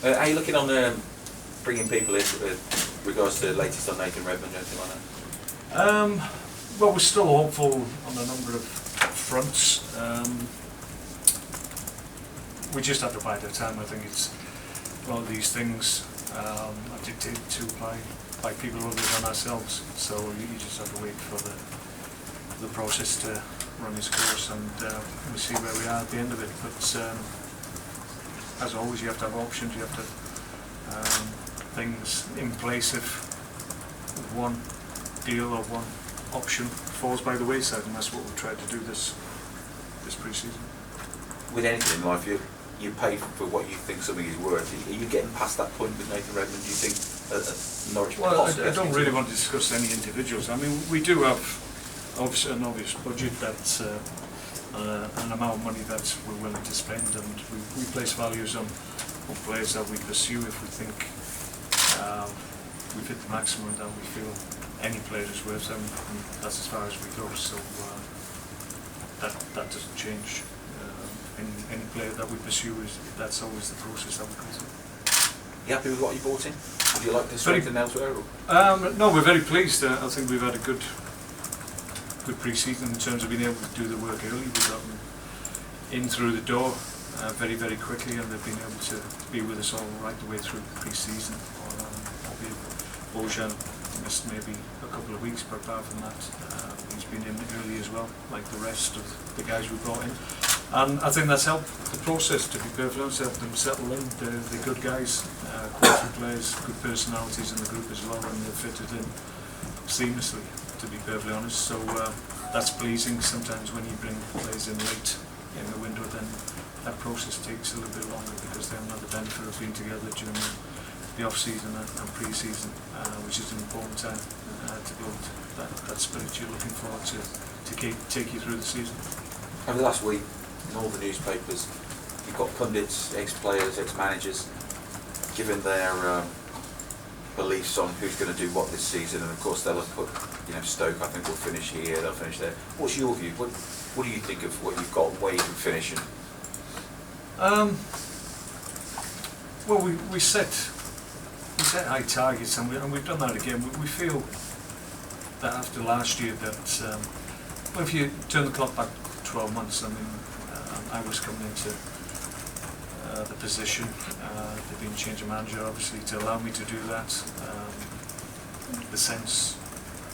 How are you looking on bringing people in with regards to the latest on Nathan Redmond or anything like that? Well, we're still hopeful on a number of fronts. We just have to bide our time. I think it's one of these things are dictated to by people other than ourselves. So you just have to wait for the process to run its course, and we'll see where we are at the end of it. But as always, you have to have options. You have to have things in place if one deal or one option falls by the wayside, and that's what we'll try to do this pre-season. With anything in life, you pay for what you think something is worth. Are you getting past that point with Nathan Redmond, do you think, at Norwich? Well, I don't really want to discuss any individuals. I mean, we do have an obvious budget that's an amount of money that we're willing to spend, and we place values on players that we pursue if we think we've hit the maximum that we feel any player is worth, and that's as far as we go. So that doesn't change. Any player that we pursue, that's always the process that we go through. You happy with what you bought in? Would you like to strengthen elsewhere? No, we're very pleased. I think we've had a good pre-season in terms of being able to do the work early. We got them in through the door very, very quickly, and they've been able to be with us all right the way through pre-season. Bojan missed maybe a couple of weeks, but apart from that, he's been in early as well, like the rest of the guys we brought in. And I think that's helped the process, to be perfectly honest, helped them settle in. They're good guys, quality players, good personalities in the group as well, and they've fitted in seamlessly, to be perfectly honest. So that's pleasing. Sometimes when you bring players in late in the window, then that process takes a little bit longer because they haven't had the benefit of being together during the off-season and pre-season, which is an important time to build that spirit you're looking forward to take you through the season. Over the last week, in all the newspapers, you've got pundits, ex-players, ex-managers, giving their beliefs on who's going to do what this season, and of course they'll have put, Stoke, I think, will finish here, they'll finish there. What's your view? What do you think of what you've got and where you can finish? Well, we set high targets, and we've done that again. We feel that after last year that, well, if you turn the clock back 12 months, I mean, I was coming into the position, there'd been a change of manager obviously to allow me to do that. The sense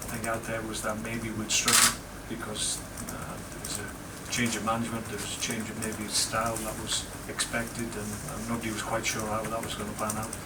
I think out there was that maybe we'd struggle because there was a change of management, there was a change of maybe style that was expected, and nobody was quite sure how that was going to pan out.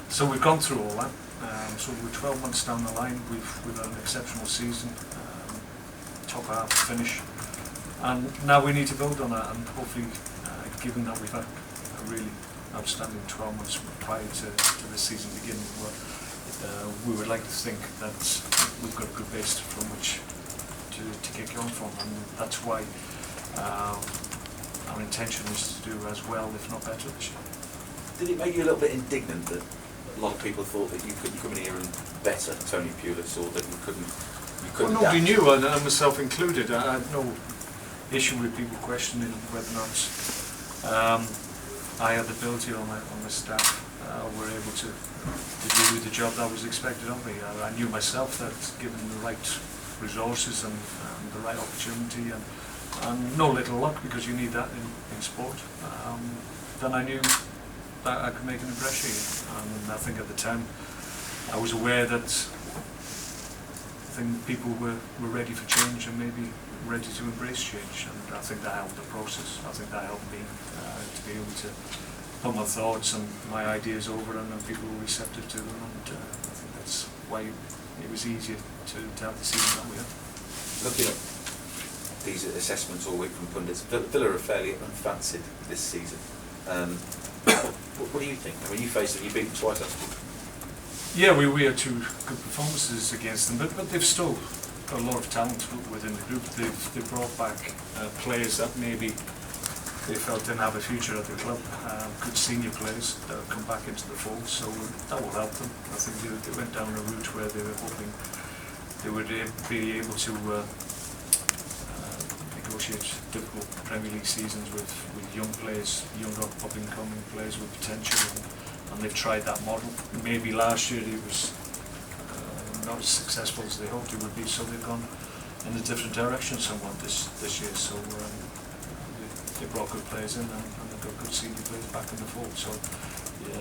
So we've gone through all that. So we're 12 months down the line, we've had an exceptional season, top half finish. And now we need to build on that, and hopefully, given that we've had a really outstanding 12 months prior to this season beginning, we would like to think that we've got a good base from which to kick on from, and that's why our intention is to do as well, if not better, this year. Did it make you a little bit indignant that a lot of people thought that you couldn't come in here and better Tony Pulis, or that you couldn't? Well, nobody knew, and myself included. I had no issue with people questioning whether or not I had the ability, or my staff were able to do the job that was expected of me. I knew myself that given the right resources and the right opportunity and no little luck, because you need that in sport, then I knew that I could make an impression. And I think at the time I was aware that people were ready for change and maybe ready to embrace change, and I think that helped the process. I think that helped me to be able to put my thoughts and my ideas over, and people were receptive to them, and I think that's why it was easier to have the season that we had. Looking at these assessments all week from pundits, Villa are fairly unfancied this season. What do you think? I mean, you faced it, you beat them twice, Aston. Yeah, we had two good performances against them, but they've still got a lot of talent within the group. They've brought back players that maybe they felt didn't have a future at the club, good senior players that have come back into the fold, so that will help them. I think they went down a route where they were hoping they would be able to negotiate difficult Premier League seasons with young players, younger up-and-coming players with potential, and they've tried that model. Maybe last year he was not as successful as they hoped he would be, so they've gone in a different direction somewhat this year. So they brought good players in, and they've got good senior players back in the fold. So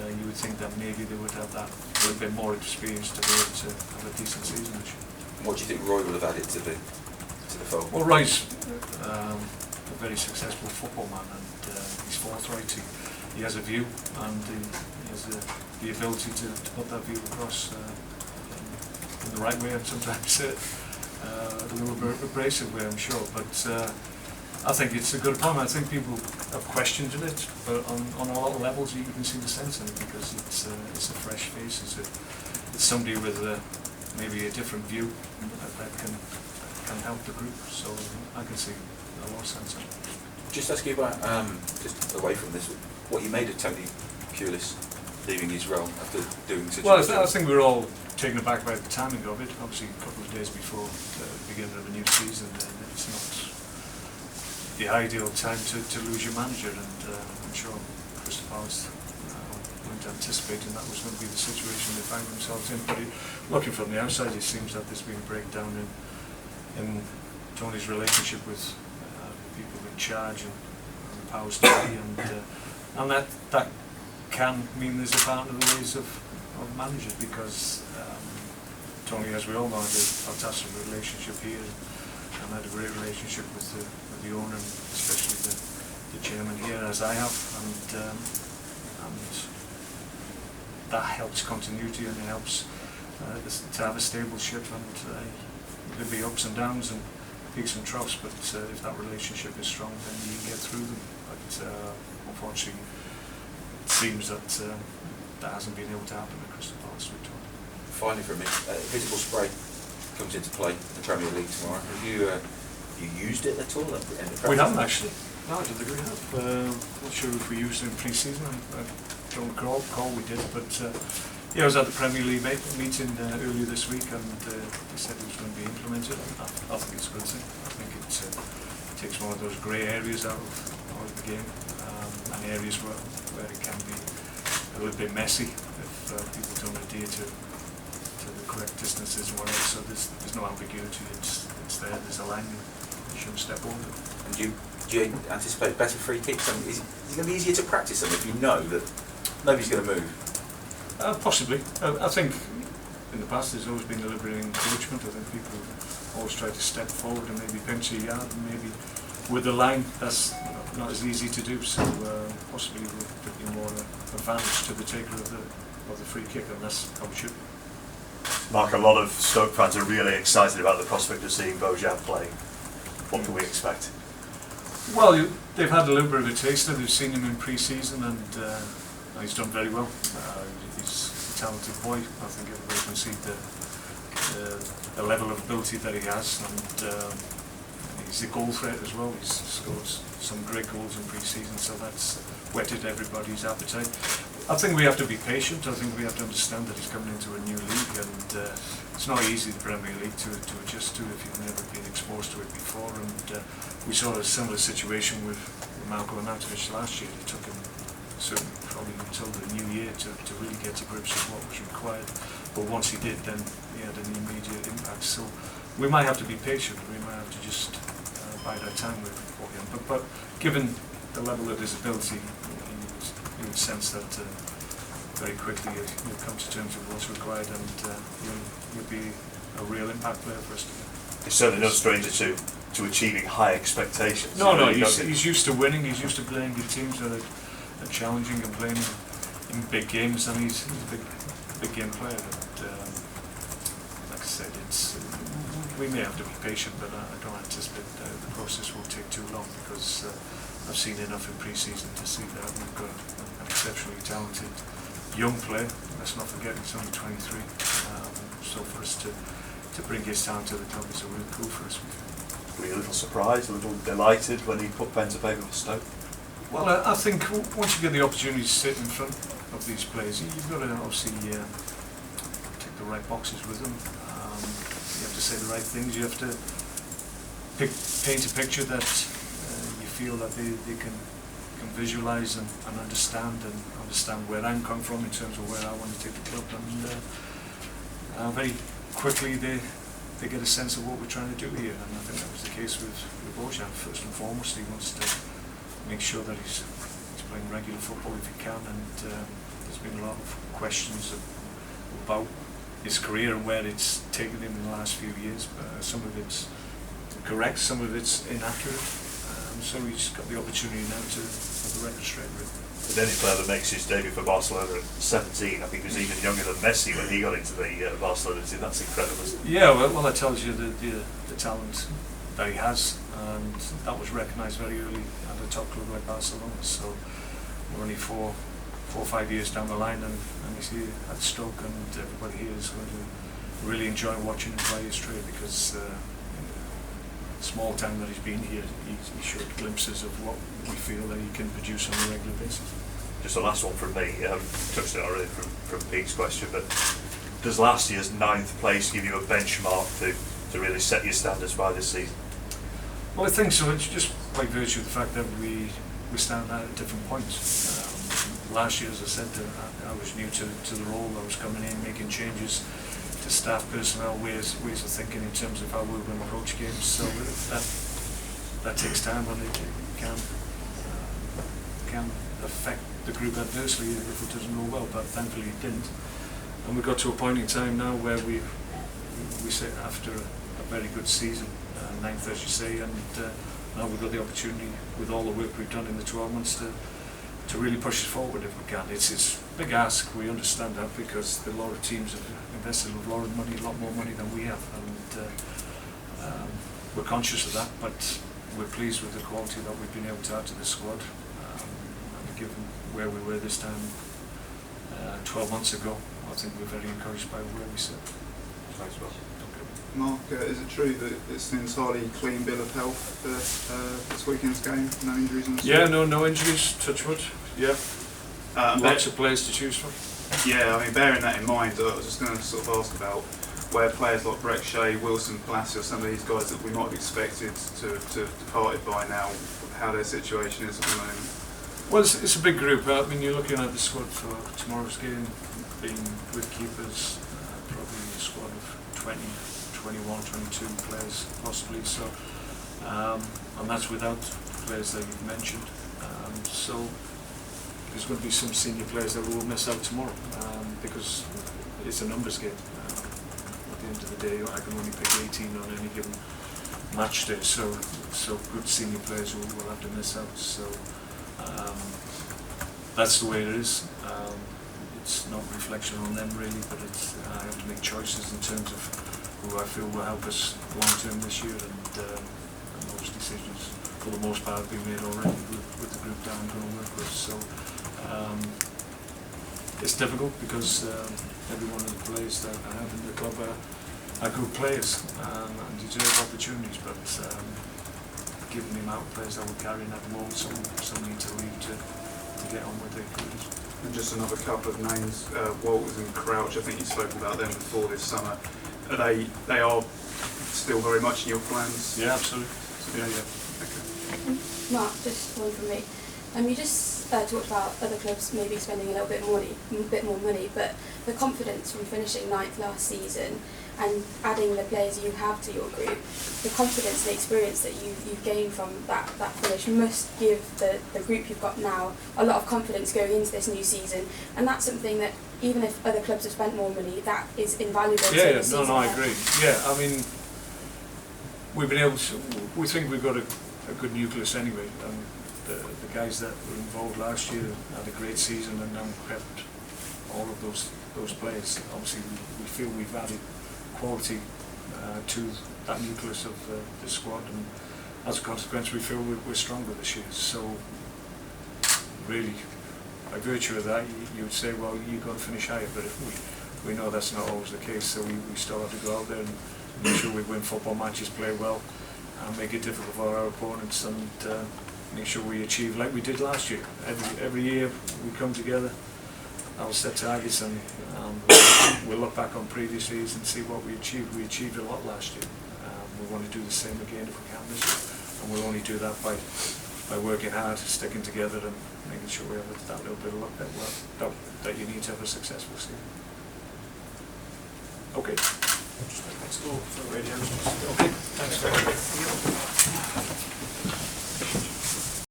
you would think that maybe they would have that a little bit more experience to be able to have a decent season this year. What do you think Roy would have added to the fold? Well, Roy's a very successful football man, and he's forthright. He has a view, and he has the ability to put that view across in the right way, and sometimes a little bit abrasive way, I'm sure. But I think it's a good appointment. I think people have questioned it, but on a lot of levels you can see the sense in it, because it's a fresh face. It's somebody with maybe a different view that can help the group. So I can see a lot of sense in it. Just ask you about, just away from this, what you made of Tony Pulis leaving his role after doing such well, a I think we're all taken aback by the timing of it. Obviously, a couple of days before the beginning of a new season, it's not the ideal time to lose your manager, and I'm sure Crystal Palace weren't anticipating that was going to be the situation they found themselves in. But looking from the outside, it seems that there's been a breakdown in Tony's relationship with people in charge and the powers to be, and that can mean there's a part of the ways of managers, because Tony, as we all know, had a fantastic relationship here and had a great relationship with the owner, and especially the chairman here, as I have, and that helps continuity, and it helps to have a stable ship, and there'll be ups and downs and peaks and troughs, but if that relationship is strong, then you can get through them. But unfortunately, it seems that that hasn't been able to happen at Crystal Palace with Tony. Finally, for me, visible spray comes into play in the Premier League tomorrow. Have you used it at all? We haven't actually. No, I don't think we have. Not sure if we used it in pre-season. I don't recall we did, but yeah, I was at the Premier League meeting earlier this week, and they said it was going to be implemented. I think it's a good thing. I think it takes one of those grey areas out of the game, and areas where it can be a little bit messy if people don't adhere to the correct distances and whatever. So there's no ambiguity. It's there. There's a line. You shouldn't step over it. And do you anticipate better free kicks? I mean, is it going to be easier to practice them if you know that nobody's going to move? Possibly. I think in the past there's always been a little bit of encouragement. I think people always try to step forward and maybe pinch a yard, and maybe with the line that's not as easy to do. So possibly would be more advantage to the taker of the free kick, and that's how it should be. Mark, a lot of Stoke fans are really excited about the prospect of seeing Bojan playing. What can we expect? Well, they've had a little bit of a taster. They've seen him in pre-season, and he's done very well. He's a talented boy. I think everybody can see the level of ability that he has, and he's a goal threat as well. He's scored some great goals in pre-season, so that's whetted everybody's appetite. I think we have to be patient. I think we have to understand that he's coming into a new league, and it's not easy, the Premier League, to adjust to if you've never been exposed to it before. And we saw a similar situation with Marko Arnautovic last year. It took him certainly probably until the new year to really get to grips with what was required. But once he did, then he had an immediate impact. So we might have to be patient. We might have to just bide our time with him. But given the level of his ability, you would sense that very quickly you'll come to terms with what's required, and you'll be a real impact player for us to get. He's certainly no stranger to achieving high expectations. No, he's used to winning. He's used to playing good teams that are challenging and playing in big games, and he's a big game player. And like I said, we may have to be patient, but I don't anticipate the process will take too long, because I've seen enough in pre-season to see that we've got an exceptionally talented young player. Let's not forget he's only 23. So for us to bring his talent to the club is a real coup for us. Were you a little surprised, a little delighted when he put pen to paper for Stoke? Well, I think once you get the opportunity to sit in front of these players, you've got to obviously tick the right boxes with them. You have to say the right things. You have to paint a picture that you feel that they can can visualise and understand where I'm coming from in terms of where I want to take the club, and very quickly they get a sense of what we're trying to do here, and I think that was the case with Bojan. First and foremost, he wants to make sure that he's playing regular football if he can, and there's been a lot of questions about his career and where it's taken him in the last few years. Some of it's correct, some of it's inaccurate, so he's got the opportunity now to have the record straight with. And any player that makes his debut for Barcelona at 17, I think he was even younger than Messi when he got into the Barcelona team. That's incredible, isn't it? Yeah, well that tells you the talent that he has, and that was recognised very early at a top club like Barcelona. So we're only four or 5 years down the line, and he's here at Stoke, and everybody here is going to really enjoy watching him play his trade, because small time that he's been here, he showed glimpses of what we feel that he can produce on a regular basis. Just the last one from me, touched it already from Pete's question, but does last year's 9th place give you a benchmark to really set your standards by this season? Well, I think so. It's just by virtue of the fact that we stand at different points. Last year, as I said, I was new to the role. I was coming in, making changes to staff, personnel, ways of thinking in terms of how we were going to approach games. So that takes time, and it can affect the group adversely if it doesn't go well. But thankfully, it didn't. And we got to a point in time now where we sit after a very good season, 9th as you say, and now we've got the opportunity with all the work we've done in the 12 months to really push us forward if we can. It's a big ask, we understand that, because a lot of teams have invested a lot of money, a lot more money than we have, and we're conscious of that, but we're pleased with the quality that we've been able to add to the squad, and given where we were this time 12 months ago, I think we're very encouraged by where we sit. Thanks, Will. Mark, is it true that it's an entirely clean bill of health for this weekend's game? No injuries on the Yeah, no injuries, touch wood. Yeah. Lots of players to choose from. Yeah, I mean, bearing that in mind, I was just going to sort of ask about where players like Breck Shea, Wilson, Palacios, some of these guys that we might have expected to have departed by now, how their situation is at the moment. Well, it's a big group. I mean, you're looking at the squad for tomorrow's game, being with keepers, probably a squad of 20, 21, 22 players possibly. So, and that's without players that you've mentioned. So there's going to be some senior players that will miss out tomorrow, because it's a numbers game. At the end of the day, I can only pick 18 on any given match day. So good senior players will have to miss out. So that's the way it is. It's not a reflection on them really, but it's I have to make choices in terms of who I feel will help us long term this year, and those decisions for the most part have been made already with the group that I'm going to work with. So it's difficult, because every one of the players that I have in the club are good players and deserve opportunities, but given the amount of players that we're carrying at the moment, some need to leave to get on with their careers. And just another couple of names, Walters and Crouch, I think you spoke about them before this summer. They are still very much in your plans? Yeah, absolutely. Yeah. Okay. Mark, just one from me. You just talked about other clubs maybe spending a little bit more money, but the confidence from finishing 9th last season and adding the players you have to your group, the confidence and experience that you've gained from that finish must give the group you've got now a lot of confidence going into this new season, and that's something that even if other clubs have spent more money, that is invaluable to the season. I agree. Yeah, I mean, we've been able to, we think we've got a good nucleus anyway. The guys that were involved last year had a great season, and now kept all of those players. Obviously, we feel we've added quality to that nucleus of the squad, and as a consequence, we feel we're stronger this year. So, really, by virtue of that, you would say, well, you've got to finish higher, but if we know that's not always the case, so we still have to go out there and make sure we win football matches, play well, and make it difficult for our opponents, and make sure we achieve like we did last year. Every year we come together, I'll set targets, and we'll look back on previous years and see what we achieved. We achieved a lot last year. We want to do the same again if we can this year, and we'll only do that by by working hard, sticking together, and making sure we have that little bit of luck that you need to have a successful season. Okay. Just let's go for radio. Okay, thanks very much.